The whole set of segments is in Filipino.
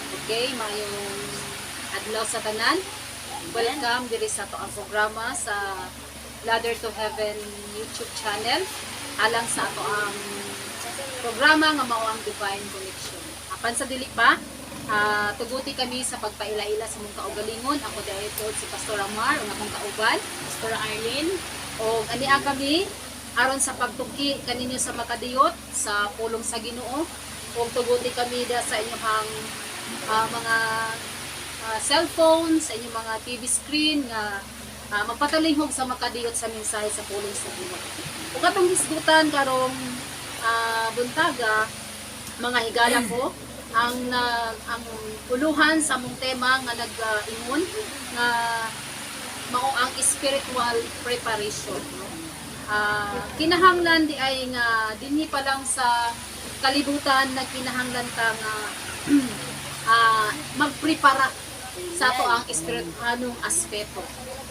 Okay, mayong adlaw sa tanan. Welcome diri sa ato ang programa sa Ladder to Heaven YouTube channel. Alang sa ato ang programa nga mao ang Divine Connection. Apan sa dili pa, tuguti kami sa pagpaila-ila sa mong kaugalingon. Ako dito si Pastor Amar, ang akong kauban, Pastor Arlene. O aniya kami aron sa pagtuki kaninyo sa makadiyot sa pulong sa Ginoo. Kung tuguti kami sa inyong mga cellphone, sa inyong mga TV screen nga magpatalinghog sa makadiyot sa mensahe sa pulong sa Ginoo. Kung katong hisgutan karong buntaga, mga higala ko, ang uluhan sa mong tema nga nag-ingon nga mao ang spiritual preparation. No? Kinahanglan di ay nga dinhi pa lang sa kalibutan na kinahanglan ta nga magprepara sa ato ang espiritualong aspeto.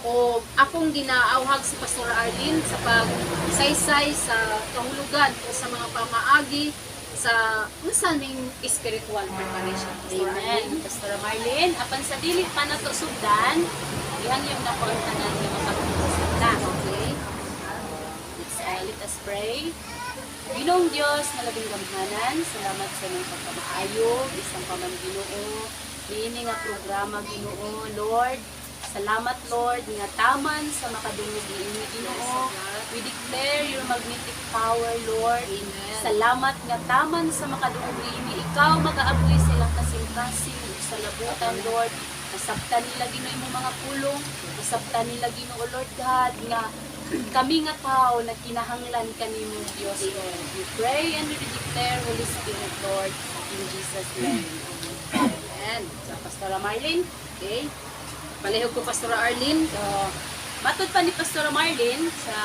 O akong ginaawhag si Pastor Arlene sa pagsaysay sa kahulugan o sa mga pamaagi sa usaning spiritual preparation. Amen. Pastor Marlene, apan sa dili pa nato sugdan, dihan yung napuntanan nga makapagsalita. Okay? Let us pray. Ginoong Diyos na labing gamhanan, salamat sa inyong pagkamaayo, isang paman Ginoo, diini nga programa Ginoo, Lord. Salamat Lord nga taman sa makadungog niini Ginoo. We declare your magnetic power Lord. Amen. Salamat nga taman sa makadungog niini ikaw mag-aaboy silang kasing-kasing sa labutan Lord. Nasabtan nila Ginoo imong mga pulong, nasabtan nila Ginoo Lord God nga kami nga tao na kinahanglan kanimo Dios Lord. We pray and we declare Holy Spirit Lord in Jesus name. Amen. Sa Pastor Marlene, okay? Palihog ko Pastor Arlene. So, matod pa ni Pastor Marlene sa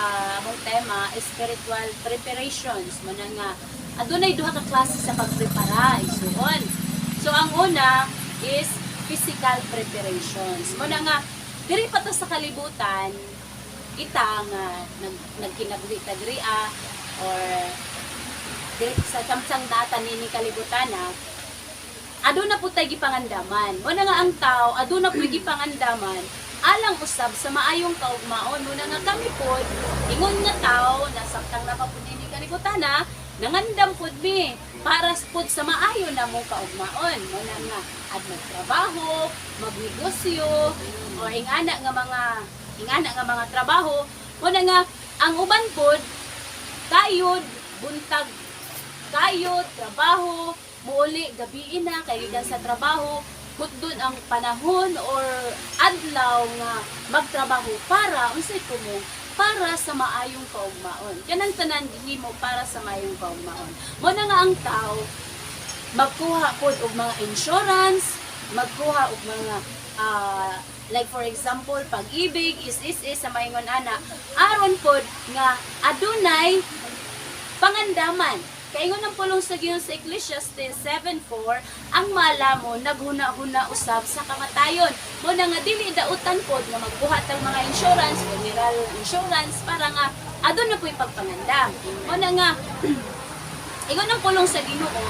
among tema, spiritual preparations. Muna nga, adunay duha ka klase sa pagprepara, isuon. So, ang una is physical preparations. Muna nga, diri pa to sa kalibutan, kita nga nagkinagri-tagria or diri sa samsang data ni kalibutan na aduna po tayo gipangandaman. Muna nga ang tao, aduna po gipangandaman alang usab sa maayong kaugmaon. Muna nga kami po, ingon nga tao, nasabtang na pa po ni kalibutan na, nangandam po mi, para po sa maayo na mong kaugmaon. Muna nga, ad magtrabaho, magnegosyo, o ingana nga mga trabaho. Muna nga, ang uban po, kayod, buntag, kayod, trabaho, muuli, gabiin na, kayo sa trabaho, doon ang panahon or adlaw nga magtrabaho para, unsay ko mo, para sa maayong kaugmaon. Kanang tanan dinhi mo para sa maayong kaugmaon. Muna nga ang tao, magkuha po og mga insurance, magkuha og mga like for example, pag-ibig, is sa maingon ana, aron pod nga adunay pangandaman. Kaingon ng pulong sa Ginoo sa Ecclesiastes 7:4, ang mala mo naghuna-huna usab sa kamatayon. Muna nga dili dautan pod nga magbuhat ng mga insurance, funeral insurance para nga adun na po'y pagpangandam. Muna nga ingon ng pulong sa Ginoo,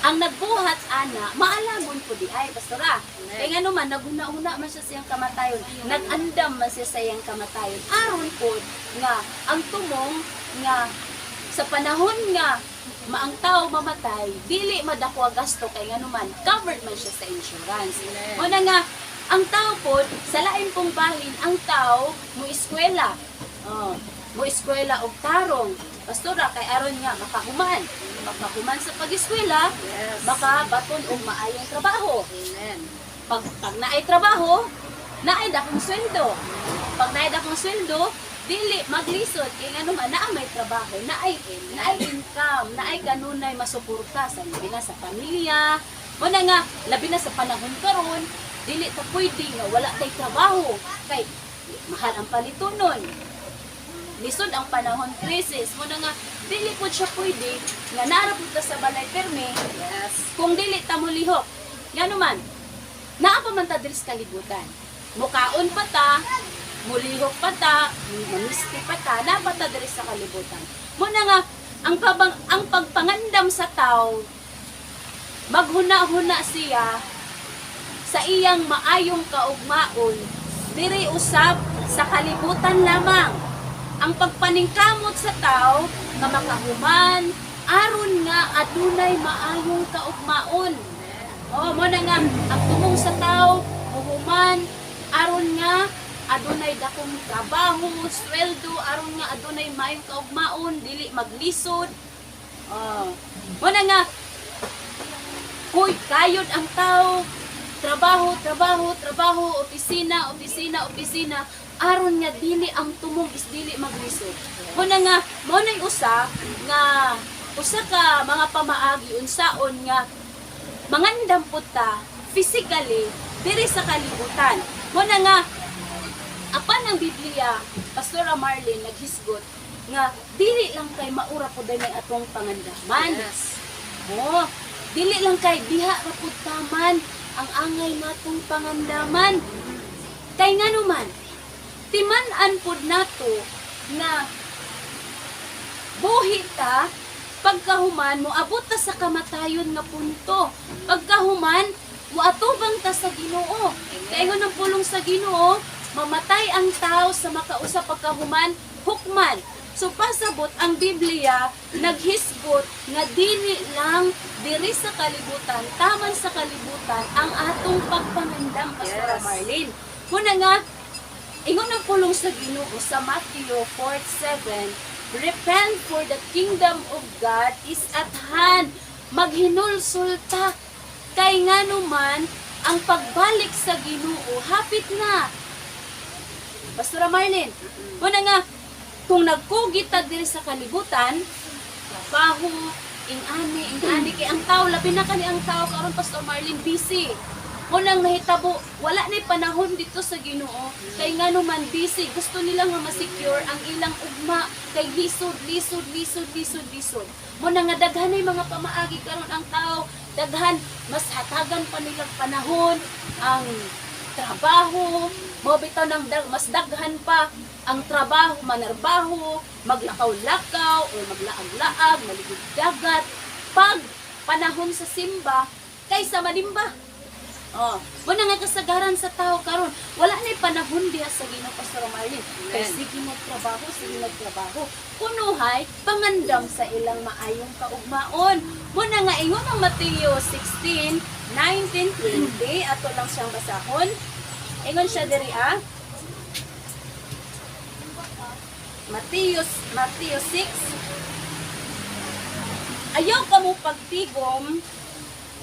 ang nagbuhat ana maalagon po di ay pastora. Kaya nga naman naghuna-huna man siya siyang kamatayon, nagandam man siya sa iyang kamatayon. Aron po nga ang tumong nga sa panahon nga maang tao mamatay, dili madakwa gasto kay nga naman covered man siya sa insurance. Muna nga ang tao po sa lain pong bahin, ang tao mo eskwela. Mo eskwela og tarong. Pastora kay aron nga makahuman sa pag-eskwela, yes. Baka baton og maayong trabaho. Amen. Pag naay trabaho, naay dakong sweldo. Pag naay dakong sweldo, dili maglisod kay ngano man naa may trabaho, naay income, naay kanunay masuporta sa labi na sa pamilya. Muna nga labi na sa panahon karon, dili ta pwede nga wala tay trabaho kay mahal ang palitunon. Lisod ang panahon krisis. Muna nga dili pud siya pwede nga nara pud ta sa balay perme. Yes. Kung dili ta mo lihok. Ngano man naa pa man ta diri sa kalibutan. Mukaon pa ta, mulihok pa ta, manisti pa ta, napata diri sa kalibutan. Muna nga, ang pagpangandam sa tao, maghuna-huna siya sa iyang maayong kaugmaon diri usab sa kalibutan lamang. Ang pagpaningkamot sa tao nga makahuman aron nga adunay maayong kaugmaon. Oh, mo na nga ang tumong sa tao muhuman aron nga adunay dakong trabaho, sweldo, aron nga adunay maayong kaugmaon, dili maglisod. Oh, mo na nga kuy kayod ang tao, trabaho, trabaho, trabaho, opisina, opisina, opisina, aron nga dili ang tumong is dili maglisod. Mo na nga mo nay usa ka mga pamaagi unsaon nga mangandam pud ta physically diri sa kalibutan. Mo na nga apan ang Biblia, Pastora Marlene naghisgot nga dili lang kay maura pud ay atong pangandaman. Yes. Oh, dili lang kay diha ra pud taman ang angay natong pangandaman. Kay nganuman timan-an pud nato na buhi ta pagkahuman moabot ta sa kamatayon nga punto. Pagkahuman moatubang ta sa Ginoo. Kay ang pulong sa Ginoo mamatay ang tao sa makausa pagkahuman hukman. So pasabot ang Biblia naghisgot nga dili lang diri sa kalibutan, taman sa kalibutan ang atong pagpangandam, Pastora Yes. Marlene. Muna nga ingon ang pulong sa Ginoo sa Matthew 4:7, repent for the kingdom of God is at hand. Maghinulsol ta kay nganuman ang pagbalik sa Ginoo hapit na. Pastora Marlene, muna nga kung nagkugit ta diri sa kalibutan, trabaho, ingani kay ang tao labi na kani ang tao karon Pastor Marlene busy. Unang nahitabo, wala na panahon dito sa Ginoo. Kay nganuman busy, gusto nila nga ma-secure ang ilang ugma kay lisod. Muna nga daghan ay mga pamaagi karon ang tao, daghan mas hatagan pa nilang panahon ang trabaho, mo bitaw ng mas daghan pa ang trabaho, manarbaho, maglakaw-lakaw, o maglaag-laag, maligid dagat, pag panahon sa simba, kaysa manimba. Oh, muna nga kasagaran sa tao karon, wala na panahon diha sa Ginoo, Pastor Marlene. Kay sige nagtrabaho. Kunuhay pangandam sa ilang maayong kaugmaon. Muna nga ingon ang Mateo 16:19-20, ato lang siyang basahon. Ingon siya diri Mateo 6. Ayaw kamo pagtigom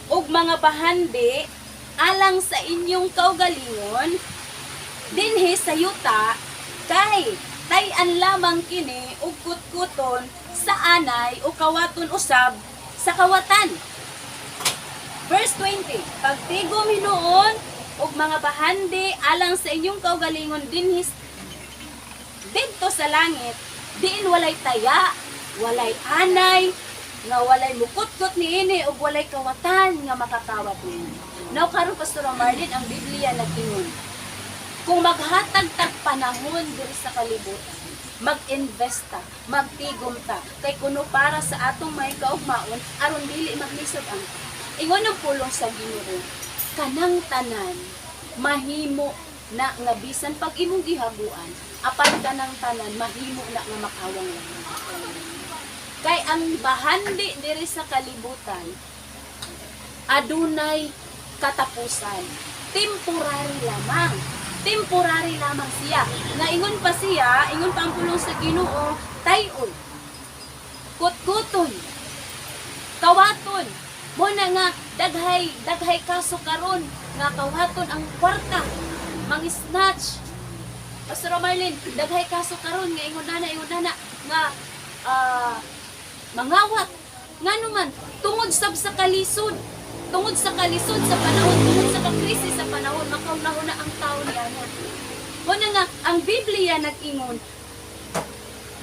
og mga bahandi alang sa inyong kaugalingon dinhi sa yuta kay tay-an lamang kini og kutkuton sa anay o kawaton usab sa kawatan. Verse 20, pagtigom hinuon og mga bahandi alang sa inyong kaugalingon dinhi dito sa langit, diin walay taya, walay anay, nga walay mukot-kot niini ug walay kawatan nga makakawat niini. Now karon Pastora Marlene ang Biblia nagtingon. Kung maghatag tag panahon diri sa kalibutan, mag-invest ta, magtigom ta, kay kuno para sa atong may kaugmaon aron dili maglisod ang ingon ang pulong sa Ginoo. Kanang tanan mahimo na nga bisan pag imong gihabuan apan kanang tanan mahimo na nga makawang lang. Kay ang bahandi diri sa kalibutan adunay katapusan. Temporary lamang siya. Nga ingon pa ang pulong sa Ginoo, tayon, kutkuton, kawaton. Mo na nga daghay kaso karon nga kawaton ang kwarta, mang-snatch. Pastor Marlene, daghay kaso karon nga ingon na nga mangawat nganuman tungod sa kalisod sa panahon, tungod sa krisis sa panahon, makaunahon na ang tao niya. Mo na nga ang Biblia nag-ingon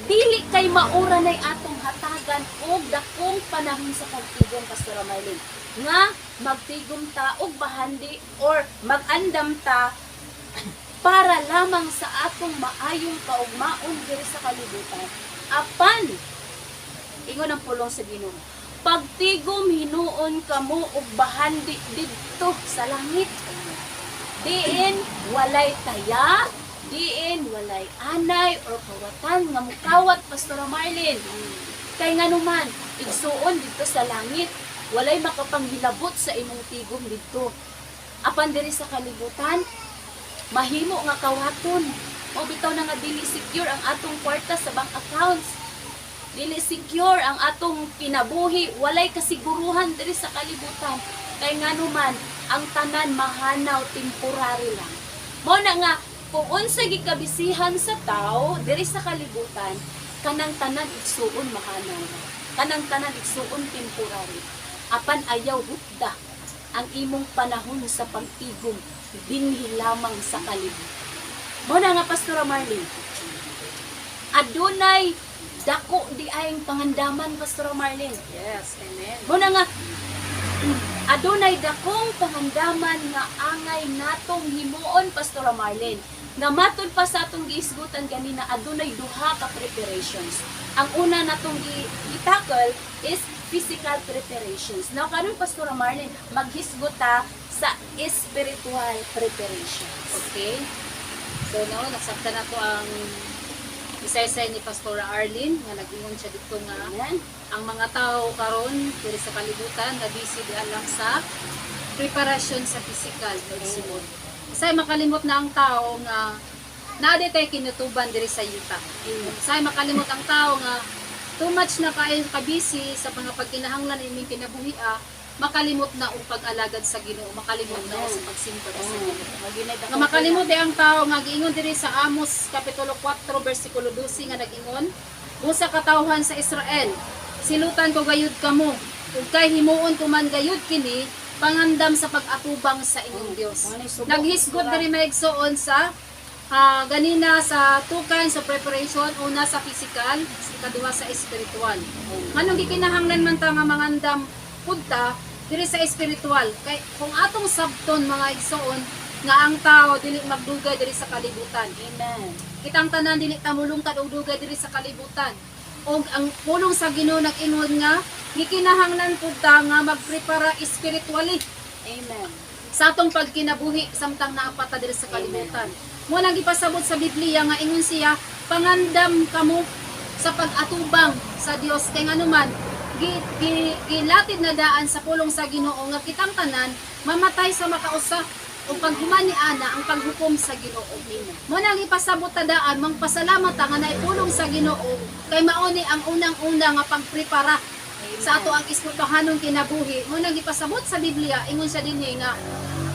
dili kay maura nay atong hatagan og dakong panahon sa pagtigom, Pastor Marlene, nga magtigom ta og bahandi or mag-andam ta para lamang sa atong maayong kaugmaon diri sa kalibutan. Apan ingon ang pulong sa Ginoo, pagtigom hinuon kamo og bahandi didto sa langit. Diin walay taya, diin walay anay or kawatan nga mukawat Pastor Marlene. Kay nganuman igsuon dito sa langit, walay makapanghilabot sa imong tigom didto. Apan diri sa kalibutan, mahimo nga kawaton. O bitaw na nga dili secure ang atong kwarta sa bank accounts. Dili secure ang atong kinabuhi, walay kasiguruhan diri sa kalibutan. Kay nganuman ang tanan mahanaw temporary lang. Mao na nga kung unsa gikabisihan sa tao diri sa kalibutan, kanang tanan igsuon mahanaw. Kanang tanan igsuon temporary. Apan ayaw hutda ang imong panahon sa pagtigom dinhi lamang sa kalibutan. Mao na nga Pastor Marlene. Adunay dako di ayong pangandaman Pastor Marlene. Yes, amen. Mao na nga adunay dakong pangandaman nga angay natong himuon Pastor Marlene. Nga matud pa sa atong giisgutan ganina adunay duha ka preparations. Ang una natong gitakal is physical preparations. Now karon Pastor Marlene maghisgot ta sa spiritual preparations. Okay? So now, nagsabta na to ang isa-isa ni Pastor Arlene nga nag-ingon siya dito nga Amen. ang mga tao karon diri sa kalibutan na busy di alang sa preparasyon sa physical magsimot. Say makalimot na ang tao nga naade tay kinutuban diri sa yuta. Say makalimot ang tao nga too much na kayo ka-busy sa mga pagkinahanglan imong kinabuhia, makalimot na ang pag-alagad sa Ginoo, makalimot na sa pagsimpa sa Ginoo. Nga makalimot ang tao nga giingon diri sa Amos kapitulo 4 bersikulo 12 nga nag-ingon, usa ka tawhan sa Israel, silutan ko gayud kamo, ug kay himuon ko man gayud kini, pangandam sa pag-atubang sa inyong Dios. Naghisgot diri maigsoon sa ganina sa two kinds of preparation, una sa physical, ikaduha sa spiritual. Nganong gikinahanglan man ta nga mangandam punta diri sa spiritual kay kung atong sabton mga igsoon nga ang tao dili magdugay diri sa kalibutan. Amen. Kitang tanan dili ta mulungkad og dugay diri sa kalibutan. Og ang pulong sa Ginoo nag-ingon nga gikinahanglan pud ta nga magprepara spiritually Amen. sa atong pagkinabuhi samtang naapa ta diri sa kalibutan. Mo nang gipasabot sa Biblia nga ingon siya pangandam kamo sa pag-atubang sa Dios kay nganuman gilatid na daan sa pulong sa Ginoo nga kitang tanan mamatay sa makausa o paghuman ni ana ang paghukom sa Ginoo. Mo nang ipasabot ta daan mangpasalamat ta nga naipulong sa Ginoo kay mao ni ang unang-una nga pagprepara sa ato ang espirituhanong kinabuhi. Mo nang ipasabot sa Biblia ingon siya dinhi nga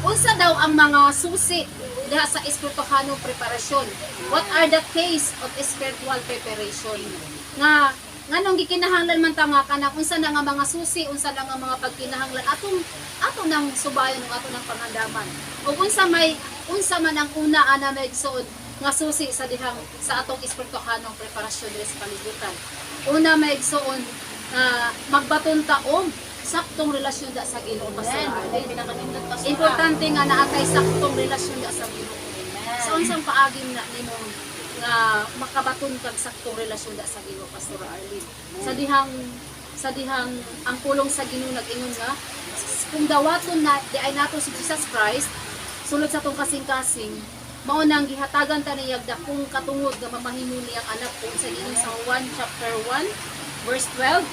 unsa daw ang mga susi diha sa espirituhanong preparasyon. What are the case of spiritual preparation? Nganong gikinahanglan man ta nga kana unsa na nga mga susi, unsa na nga mga pagkinahanglan atong nang subayon ng atong nang pangandaman. O unsa man ang una ana maigsoon nga susi sa dihang sa atong espirituhanong preparasyon diri sa kalibutan. Una maigsoon magbaton ta og saktong relasyon da sa Ginoo Pastor. Importante nga naatay saktong relasyon da sa Ginoo. Sa unsang paagim na nimo nga makabaton kag saktong relasyon da sa Ginoo Pastor Arlene. Sa dihang ang pulong sa Ginoo nag-ingon nga kung dawaton na di ay nato si Jesus Christ sulod sa tong kasing-kasing mao nang gihatagan ta niya dakong katungod nga mamahimo niyang anak kung sa ingon sa 1 chapter 1 verse 12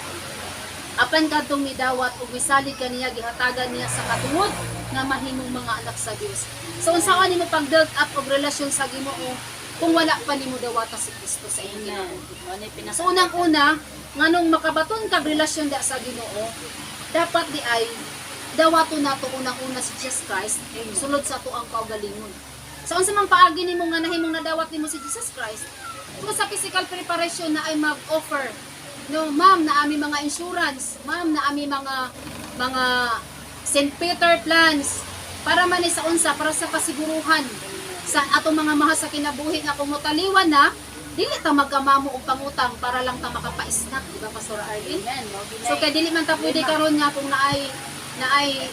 apan kadtong midawat ug misalig kaniya gihatagan niya sa katungod nga mahimong mga anak sa Dios. So unsaon nimo pag-build up og relasyon sa Ginoo kung wala pa nimo dawata si Kristo sa imong Ginoo. So unang-una, nganong makabaton kag relasyon da sa Ginoo, dapat di ay dawaton nato unang-una si Jesus Christ sulod sa ato ang kaugalingon. So unsa man paagi nimo nga nahimong nadawat nimo si Jesus Christ, kung sa physical preparation na ay mag-offer, no, ma'am, na ami mga insurance, ma'am, na ami mga St. Peter plans para man sa unsa para sa kasiguruhan sa atong mga mahal sa kinabuhi nga kung motaliwan na dili ta magkamamo og pangutang para lang ta makapa-snack, di ba Pastor Arlene? Amen. So kay dili man ta pwede karon nga kung naay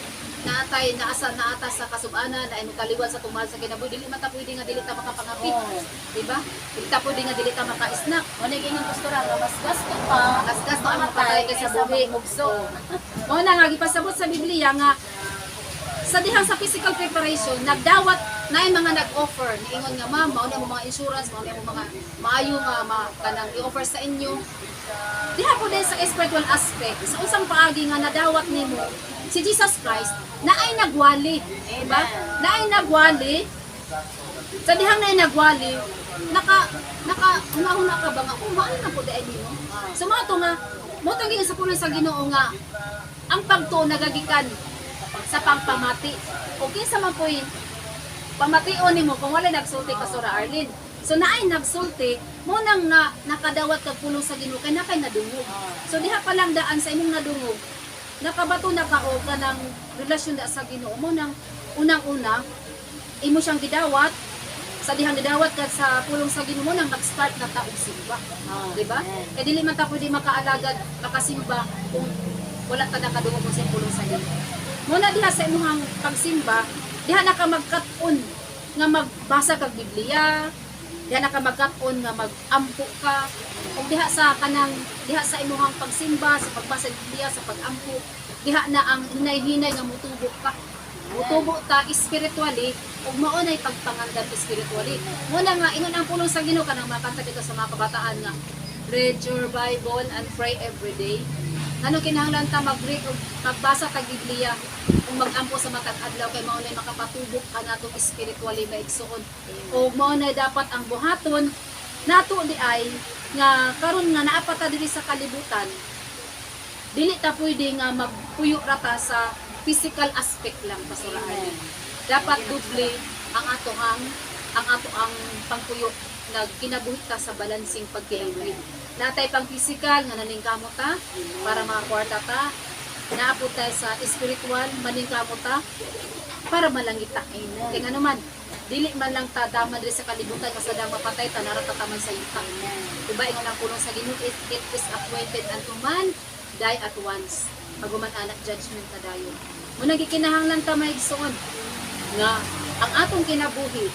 naata sa kasub-anan na kaliwat sa tumal sa kinabuhi dili man ta pwede nga dili ta makapangapit. Oo. Diba? Dili ta pwede nga dili ta maka-snack. Mo na gingon pastora nga mas gasto pa. Gasgas pa ang patay kaysa kaysa buhi. magmugso. Mao na nga gipasabot sa Biblia nga sa dihang sa physical preparation nagdawat na mga nag-offer niingon nga ma'am mao na mo mga insurance mao na mo mga maayo nga kanang i-offer sa inyo diha po din sa spiritual aspect sa usang paagi nga nadawat nimo si Jesus Christ na ay nagwali diba na ay nagwali sa dihang na ay nagwali naka ka ba nga maano na po dai nimo so mao to nga mo tong sa puno sa Ginoo nga ang pagtuo nagagikan sa pagpamati. O kinsa man po'y pamation nimo kung wala nagsulti ka Sura Arlene. So naay nagsulti mo nang nakadawat kag pulong sa Ginoo kay nakay nadungog. So diha pa lang daan sa imong nadungog. Nakabato na ka og kanang relasyon da sa Ginoo mo nang unang-una imo siyang gidawat sa dihang gidawat ka sa pulong sa Ginoo mo nang nag-start na ta og simba. Di ba? Kay dili man ta pwede makaalagad makasimba kung wala ka nakadungog mo sa pulong sa Ginoo. Muna diha sa imong pagsimba, diha na ka magkat-on nga magbasa kag Biblia, diha na ka magkat-on nga magampo ka, ug diha sa imong pagsimba, sa pagbasa ng Biblia, sa pagampo, diha na ang hinay-hinay nga mutubo ka. Mutubo ta spiritually, ug mao nay pagpangandam spiritually. Muna nga ingon ang pulong sa Ginoo kanang makanta dito sa mga kabataan nga, read your Bible and pray every day. Ano kinahanglan ta mag-read o magbasa kag Biblia kung mag-ampo sa matag adlaw kay mao nay makapatubok ka nato spiritually maigsuon. O mao nay dapat ang buhaton nato di ay nga karon nga naa pa ta diri sa kalibutan. Dili ta pwede nga magpuyo ra ta sa physical aspect lang Pastor Arlene. Dapat doble ang ato ang pangpuyo na kinabuhi ta sa balancing pagkilig. Natay pang physical nga naningkamot ta para makakwarta ta. Naapot tayo sa spiritual maningkamot ta para malangit ta. Kaya nga naman, dili man lang ta daman diri sa kalibutan nga sa dama patay ta naratataman sa yuta. Diba ingon ang pulong sa Ginoo it is appointed unto man die at once. Paguman anak judgment ta dayon. Muna gikinahanglan ta maigsuon nga ang atong kinabuhi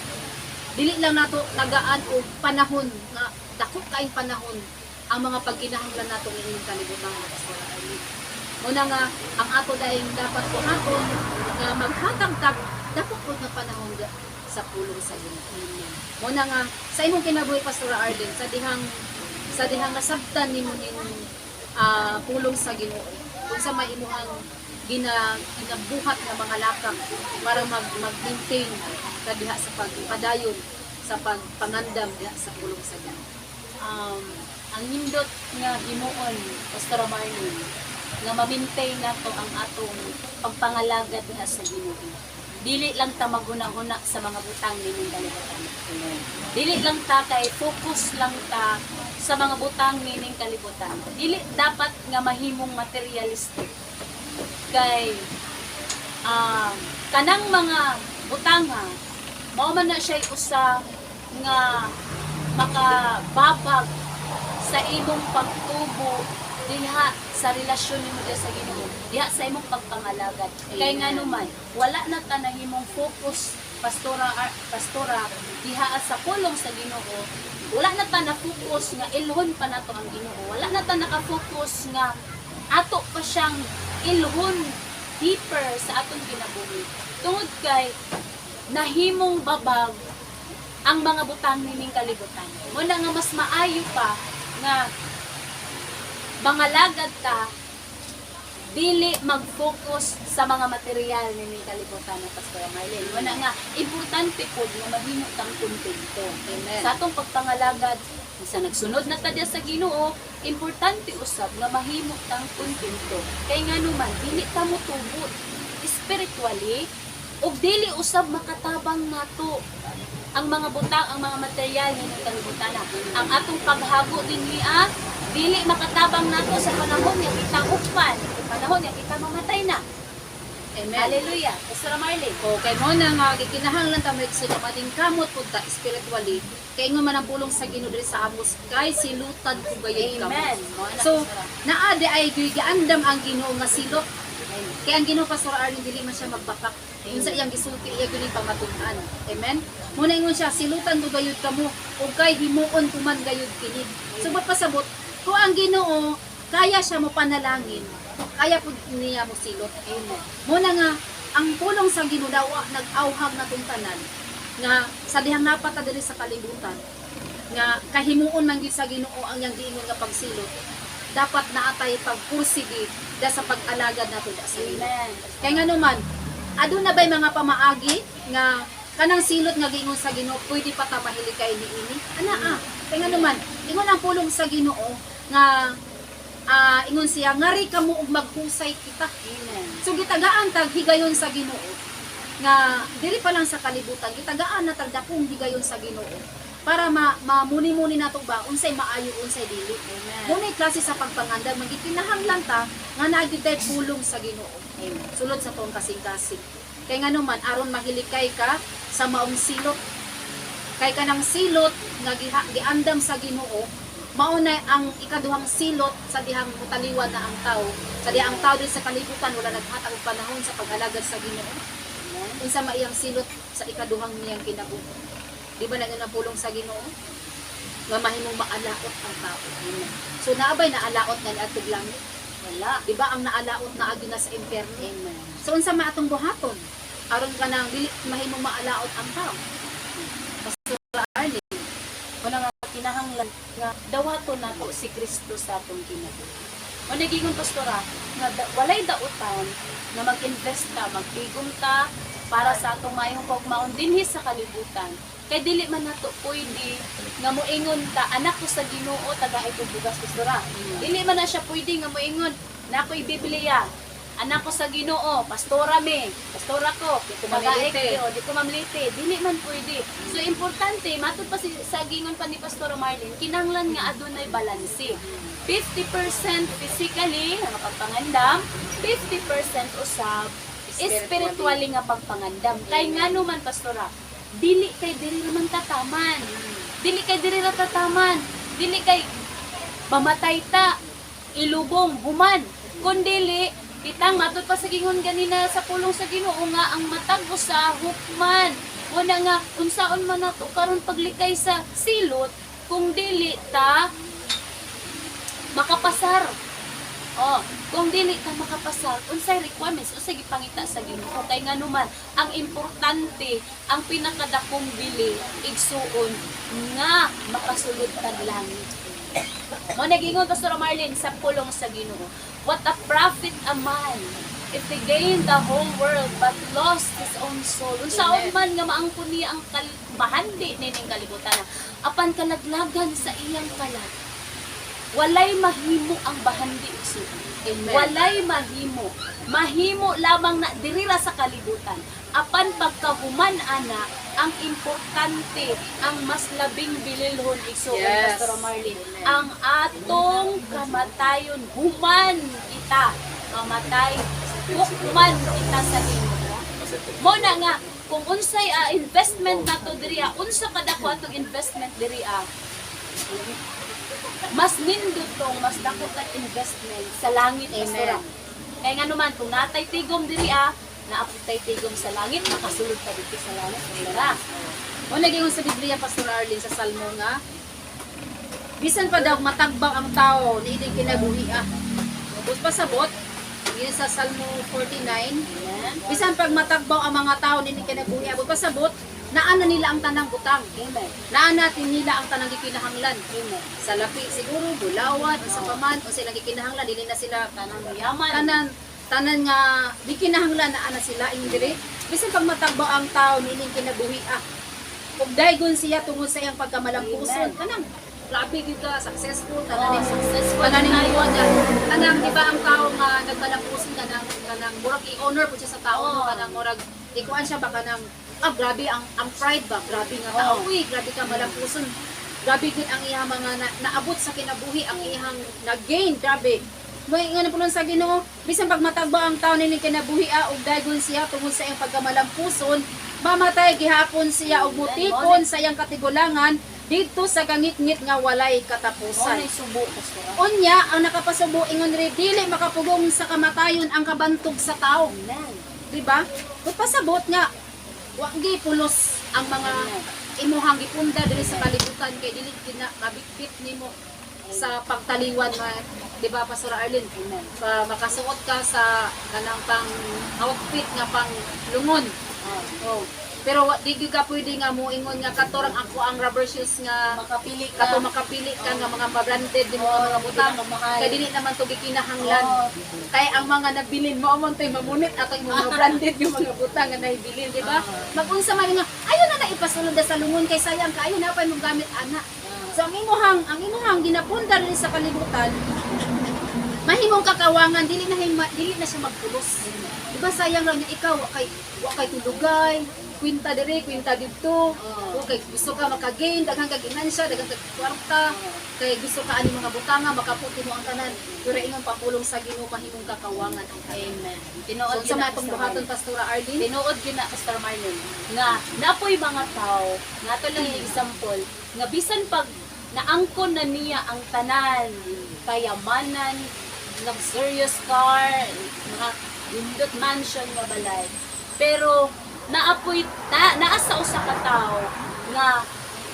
dili lang nato tagaan og panahon nga dako kaayong panahon ang mga pagkinahanglan nato ining kalibutan nga Pastor Arlene. Muna nga ang ato dahil dapat buhaton nga maghatag dako pud nga panahon sa pulong sa Ginoo. Muna nga sa imong kinabuhi Pastor Arlene sa dihang nasabtan nimo ning pulong sa Ginoo. Kung sa may imong ginabuhat nga mga lakang para mag-maintain ka diha sa pagpadayon sa pagpangandam diha sa pulong sa Ginoo. Ang nindot nga himuon Pastor Marlene nga ma-maintain nato ang atong pagpangalagad diha sa Ginoo. Dili lang ta maghuna-huna sa mga butang nining kalibutan. Dili lang ta kay focus lang ta sa mga butang nining kalibutan. Dili dapat nga mahimong materialistic. Kay kanang mga butanga mao man na siya usa nga makababag sa imong pagtubo diha sa relasyon nimo sa Ginoo, diha sa imong pagpangalagad. Kay nga naman wala na ta nahimong focus pastora diha sa pulong sa Ginoo. Wala na ta na focus nga ilhon pa nato ang Ginoo. Wala na ta naka-focus nga ato pa siyang ilhon deeper sa atong kinabuhi. Tungod kay nahimong babag ang mga butang nining kalibutan. Muna nga mas maayo pa nga mangalagad ta dili mag-focus sa mga material nining kalibutan na Pastor Marlene. Muna nga importante pud nga mahimo tang kontento. Sa atong pagpangalagad sa nagsunod na tadya sa Ginoo, importante usab nga mahimo tang kontento. Kay nga naman dili ta motubot spiritually ug dili usab makatabang nato ang mga butang, ang mga material nining kalibutan. Ang atong paghago dinhi dili makatabang nato sa panahon nga kita upan, panahon nga kita mamatay na. Amen. Hallelujah. Pastor Marlene. Okay mo na nga gikinahanglan ta maigsuon mating kamot pud ta spiritually. Kay nga man ang pulong sa Ginoo diri sa Amos kay silutan ko gayud Amen. kamot. So naa di ay giandam ang Ginoo nga silot Kaya ang Ginoo Pastor Arlene dili man siya magbapak. Unsa iyang gisulti iya gyud pamatunan. Amen. Muna ingon siya silutan mo gayud kamo ug kay himuon tuman gayud kini. So mapasabot ko ang Ginoo kaya siya mo panalangin. Kaya pud niya mo silot. Amen. Muna nga ang pulong sa Ginoo daw nag-awhag na tong tanan nga sa dihang napata diri sa kalibutan nga kahimuon man gid sa Ginoo ang yang giingon nga pagsilot dapat naatay pagpursige da sa pag-alagad nato da sa Ginoo. Amen. Kaya nga naman aduna bay mga pamaagi nga kanang silot nga giingon sa Ginoo pwede pa ta mahilikay niini ana kaya nga naman ingon ang pulong sa Ginoo nga ingon siya ngari kamo og maghusay kita. Amen. So gitagaan tag higayon sa Ginoo nga diri pa lang sa kalibutan gitagaan na tag dakong higayon sa Ginoo para mamuni-muni nato ba unsay maayo unsay dili. Amen. Munay klase sa pagpangandam magikinahanglan ta nga naagitay pulong sa Ginoo. Amen. Sulod sa tong kasing-kasing. Kay nga naman aron mahilikay ka sa maong silot. Kay kanang silot nga giandam sa Ginoo mao na ang ikaduhang silot sa dihang mutaliwan na ang tao. Sa dihang ang tao din sa kalibutan wala naghatag og panahon sa pag-alagad sa Ginoo. Unsa maiyang silot sa ikaduhang niyang kinabuhi. Di ba nang pulong sa Ginoo? Nga mahimong maalaot ang tao. So naabay naalaot nga niadtog langit. Wala. Di ba ang naalaot na agi na sa impyerno? Amen. So unsa man atong buhaton? Aron ka nang dili mahimong maalaot ang tao. Pastor Arlene, Muna nga kinahanglan nga dawaton nato si Kristo sa atong kinabuhi. O nagingon pastora nga walay dautan na mag-invest ka, magtigom ta para sa atong maayong pagmaon dinhi sa kalibutan. Kay dili man nato pwede nga moingon ta anak ko sa Ginoo tagaay ko bugas pastora. Dili man na siya pwede nga moingon na ako'y Biblia. Anak ko sa Ginoo, pastora pastora ko, mamilite. di ko mamlite, dili man pwede. So importante, matud pa sa gingon pa ni Pastor Marlene, kinanglan nga adunay balanse. 50% physically nga pagpangandam, 50% usab spiritually nga pagpangandam. Kay ngano man pastora, dili kay diri naman tataman. Dili kay diri ra tataman. Dili kay mamatay ta, ilubong, human. Kundili, kitang matod pa sa gingon ganina sa pulong sa Ginoo nga ang matag sa hukman. Wala nga unsaon man nato karon paglikay sa silot kung dili ta makapasar. Kung dili ka makapasar, unsay requirements, unsay gipangita sa Ginoo. Kay nga naman, ang importante, ang pinakadakong bili, igsuon nga makasulod kag langit. Mo nagingon Pastor Marlene sa pulong sa Ginoo. What a profit a man if he gained the whole world but lost his own soul. Unsaon man nga maangkon niya ang bahandi nining kalibutan. Apan kalaglagan sa iyang kalag. Walay mahimo ang bahandi igsuon. Walay mahimo. Mahimo lamang na dirira sa kalibutan. Apan pagkahuman ana, ang importante, ang mas labing bililhon igsuon Yes. Pastor Marlene. Ang atong kamatayon, human kita. Mamatay, hukman kita sa Ginoo. Mo na nga, kung unsay investment nato diriya, unsa kadako atong investment diriya, mas nindot tong mas dako kag investment sa langit pastora. Kaya nga naman kung natay tigom diriya, naaputay tigom sa langit, makasulod ka dito sa langit pastora. mo nagingon sa Biblia Pastor Arlene sa Salmo nga bisan pa daw matagbang ang tao niining kinabuhi Ubos pasabot yun sa Salmo 49. Amen. Bisan pag matagbaw ang mga tao niining kinabuhi ubos pasabot naana nila ang tanang butang. Amen. Naanatin nila ang tanang gikinahanglan. Amen. Sa lapi siguro bulawat sa paman o sila gikinahanglan dili na sila Tanang yaman. tanan nga di kinahanglan na ana sila indire bisan pag matagbaw ang tao nining kinabuhi ug daygon siya tungod sa iyang pagkamalampuson Amen. kanang grabe gyud ka successful Oh, tanan successful kanang na iwan nga kanang di ba ang tao nga nagmalampuson kanang murag i-honor po siya sa tao no? Oh. Kanang murag ikuan siya ba kanang grabe ang pride ba grabe nga tao uy grabe ka malampuson grabe gyud ang iyang mga naabot sa kinabuhi ang iyang nag-gain grabe. May nga napulon sa Ginoo, bisan pag matagba ang taon nining kinabuhi ug daygon siya tungod sa iyang pagkamalampuson, mamatay gihapon siya og mutipon sa iyang katigulangan dito sa kangit-ngit nga walay Mo katapusan. na subo pastora. Unya ang nakapasubo ingon ri dili makapugong sa kamatayon ang kabantog sa tao, Amen. di ba? Kung pasabot nga wa gi pulos ang mga imuhang gipunda diri sa kalibutan kay dili kinakabitbit nimo sa pagtaliwan nga, di ba Pastor Arlene? Amen. Makasuot ka sa kanang pang outfit nga pang lungon. Oh. Pero di gyud ka pwede nga moingon nga katorang ako ang rubber shoes nga Makapili kato ka. makapili ka nga mga branded din mga butang Pinakamahal. kay dili naman to gikinahanglan. Oo. Kay ang mga nabilin mo amon tay mamunit ato yung mga branded yung mga butang nga nabilin, di ba? Magunsa man nga ayo na ipasulod sa lungon kay sayang kaayo na pa imong gamit ana. So ang imuhang ginapundar rin sa kalibutan, mahimong kakawangan dili na siya magpulos. Di ba sayang lang nga ikaw wa kay tulugay, kwinta diri, kwinta dito. Okay, gusto ka maka-gain, daghang kag inansya, daghang kag kwarta, kay gusto ka ani mga butanga makaputi mo ang tanan. Pero ingon papulong sa Ginoo mahimong kakawangan ang tanan. Amen. So Tinuod sa yun na, matong Pastor buhaton Marlon. Pastora Arlene, Tinuod yun na, Pastor Marlon. Nga, napoy mga tao, nga ito lang yung example, nga bisan pag naangkon na niya ang tanan, kayamanan, luxurious car, mga lindot mansion nga balay. Pero naapoy naasa usa ka tawo nga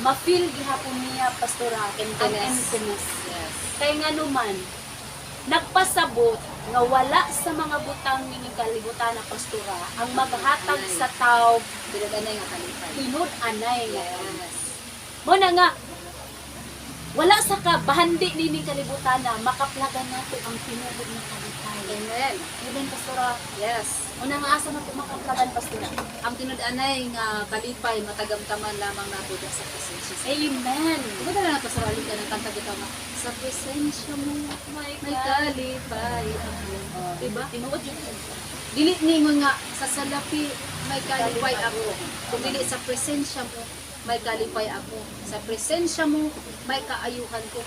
ma-feel gihapon niya pastora ang emptiness. yes. Kay nga naman nagpasabot nga wala sa mga butang ning kalibutan na pastora ang maghatag sa tawo Dili nga kalipay. tinud anay nga. Yes. Mo na nga wala sa kabahandi nining kalibutan na makaplagan nato ang tinuod ng kalipay. Amen. Amen pastora. Yes. Una nga asa nato makaplagan pastora. Ang tinud-anay nga kalipay matagamtaman lamang nato diha sa presensya sa Amen. Diba na nato sa alin ka ng kanta kita nga sa presensya mo My may God. kalipay ako. Diba? Tinuod yun. Dili ningon nga sa salapi may kalipay ako. Kung dili sa presensya mo may kalipay ako. Sa presensya mo may kaayuhan ko.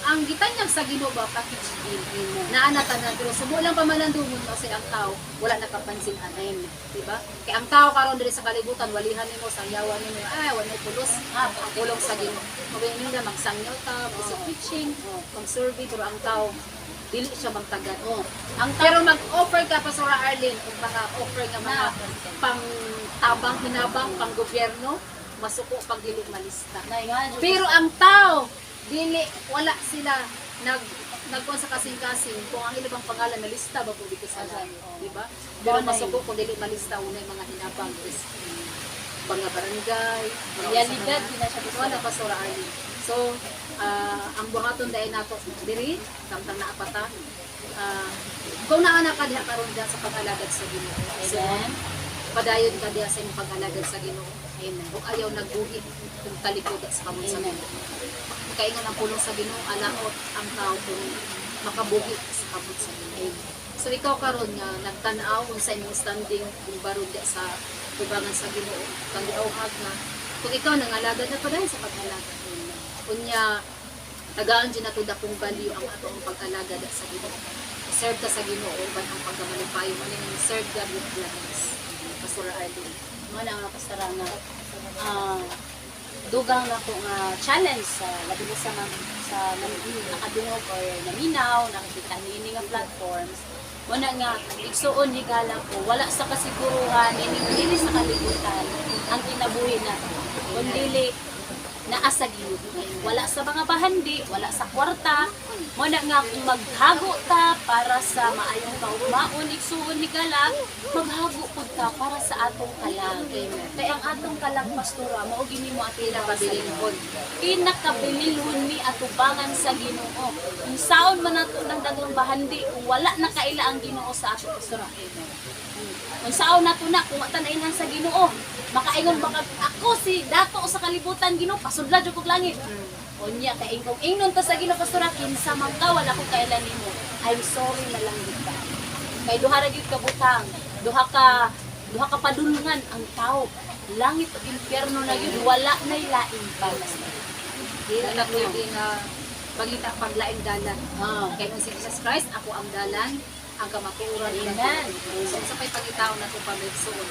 Ang gitanyag sa Ginoo ba package deal. Naana tanan pero sumo lang pamalandungon kasi ang tao wala nakapansin anem, di ba? Kay ang tao karon diri sa kalibutan walihan nimo sangyawan nimo ay wala pulos ang pulong sa Ginoo. Mabay nila magsangyaw ta, sa preaching, mag-survey pero ang tao dili siya magtagad. Ang pero mag-offer ka pa sa Arlene ug mga offer nga mga pang tabang hinabang pang gobyerno masuko pag dili malista. Pero ang tao dili wala sila nagkuan sa kasing-kasing kung ang ilang pangalan na lista ba pwede kasalan, di ba? Pero masuko kung dili malista unay mga hinabang is mga barangay, Realidad din na siya wala pa sa Arlene. So, ang buhaton dahil nato diri, samtang naapata, kung naana ka diha karon diha sa pag-alagad sa Ginoo. So, Amen. padayon ka diha sa imong pag-alagad sa Ginoo. Amen. Kung ayaw nagbuhit kung talikod sa kamot sa Amen. Ginoo. Kaingon ang pulong sa Ginoo, alaot ang tao kung makabuhit sa kamot sa Ginoo. So ikaw karon nga nagtan-aw sa imong standing kung baro diha sa tubangan sa Ginoo, kang giawhag nga kung ikaw nangalagad na padayon sa pag-alagad. Kunya tagaan din nato dakong value ang ato ang pag-alagad sa Ginoo. Serve ka sa Ginoo ban ang pagkamalipayo man ning serve God with gladness. Pastor Arlene. Mo na nga pastora nga dugang na ko nga challenge sa labi na sa nakadungog or naminaw nakikita niini nga platforms mo na nga igsuon higala ko wala sa kasiguruhan dili sa kalibutan ang kinabuhi na kundi naa sa Ginoo. Wala sa mga bahandi, wala sa kwarta. Mo na nga kung maghago ta para sa maayong kaugmaon igsuon higala, maghago pud ta para sa atong kalang. Kaya ang atong kalang pastora mao gini mo ating Pinakabilinhon. pinakabilinhon ni atubangan sa Ginoo. Kung saon man nato ng daghang bahandi kung wala na kaila ang Ginoo sa ato pastora. Kung saon nato na kung wala na inhan sa Ginoo, makaingon baka ako si dato sa kalibutan Ginoo pasudlad jud kog langit. Unya kay kung ingnon ta sa Ginoo pastora kinsa man ka wala ko kailan nimo. I'm sorry na lang gid ka. Kay duha ra gyud ka butang, duha ka padulungan ang tao. Langit ug impyerno na gyud wala nay lain pa. Dili na pwede nga paglaing dalan. Ah, Kaya kung si Jesus Christ, ako ang dalan, ang kamatuoran nila. Amen. So sa pay pagitaon nato pamigsoon.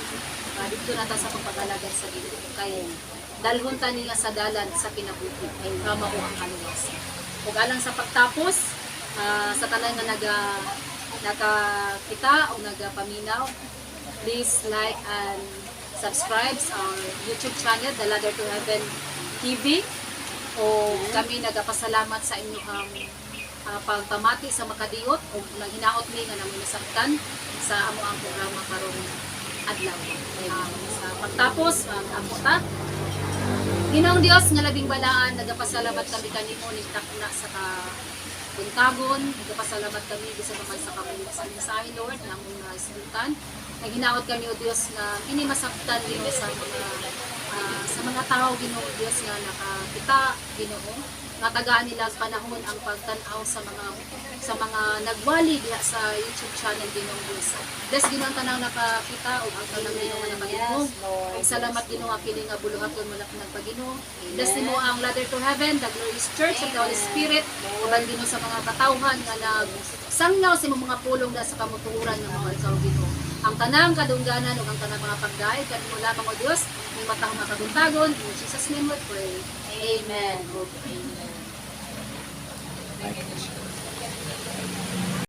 Dito na ta sa pagpagalagan sa Ginoo kay dalhon ta niya sa dalan sa kinabuhi ay mao ang kaluwasan. Ug alang sa pagtapos sa tanan nga nakakita o nagapaminaw, please like and subscribe sa our YouTube channel, The Ladder to Heaven TV. O kami nagapasalamat sa inyong pagpamati sa makadiot o naghinaot mi nga namin nasabtan sa amo ang programa karong adlaw. Sa pagtapos, ako ta. Ginoong Dios nga labing balaan, nagapasalamat kami kanimo ni takna sa buntagon, nagapasalamat kami bisan naman sa kamulit sa mensahe Lord na among naisulutan. Naghinaot kami o Dios nga ini masabtan din sa mga tao Ginoo Dios nga nakakita Ginoo nga tagaan nila panahon ang pagtan-aw sa mga nagwali diha sa YouTube channel Ginoo Dios. Bless Ginoo tanang nakakita ug ang tanang Ginoo nga nakalimog. Ug salamat Ginoo nga pili nga buluhaton mo na nagpaginuo. Bless nimo ang Ladder to Heaven, the Glorious Church of the Holy Spirit. Uban Ginoo sa mga katawhan nga nagsangyaw sa imong mga pulong na sa kamuturan nga mga ikaw Ginoo. Ang tanang kadungganan ug ang tanang mga pagdaig kanimo lamang o Dios, may matang makaduntagon. In Jesus name we pray. Amen. Amen.